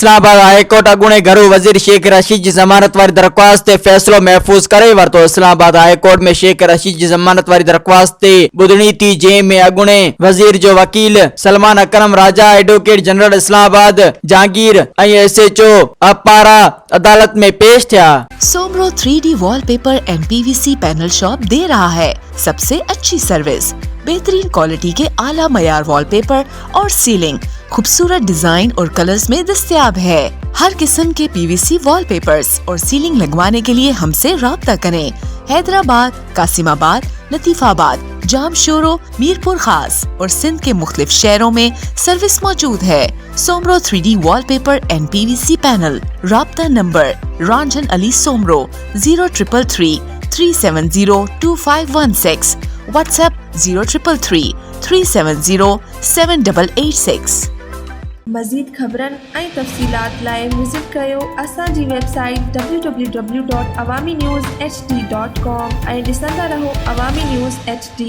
Islamabad high court अॻूणे घरू वज़ीर शेख रशीद जी ज़मानत वारी दरख़्वास्त ते फ़ैसिलो महफ़ूज़ करे वरितो। इस्लामाबाद हाई कोर्ट में शेख रशीद जी ज़मानत वारी दरख़्वास्त ते ॿुधणी थी, जंहिं में अॻूणे वज़ीर जो वकील सलमान अकरम राजा, एडवोकेट जनरल इस्लामाबाद जहांगीर ऐं SHO पारां अदालत में पेश थिया। Soomro 3D wallpaper and PVC panel shop दे रहा है सबसे अच्छी सर्विस, बेहतरीन क्वालिटी के आला मयार वॉलपेपर और सीलिंग खूबसूरत डिजाइन और कलर्स में दस्तयाब है। हर किस्म के PVC वॉलपेपर्स और सीलिंग लगवाने के लिए हमसे राब्ता करें। हैदराबाद, कासिमाबाद, लतीफाबाद, जामशोरो, मीरपुर खास और सिंध के मुख्तलिफ शहरों में सर्विस मौजूद है। Soomro 3D wallpaper and PVC panel. राब्ता नंबर रंजन अली सोमरो 0333 370 2516, व्हाट्सएप 0333 370 7886। मज़ीद ख़बरनि ऐं तफ़सीलात लाइ विज़िट कयो असांजी वेबसाइट www.awamiNewsHD.com ऐं ॾिसंदा रहो अवामी न्यूज़ HD।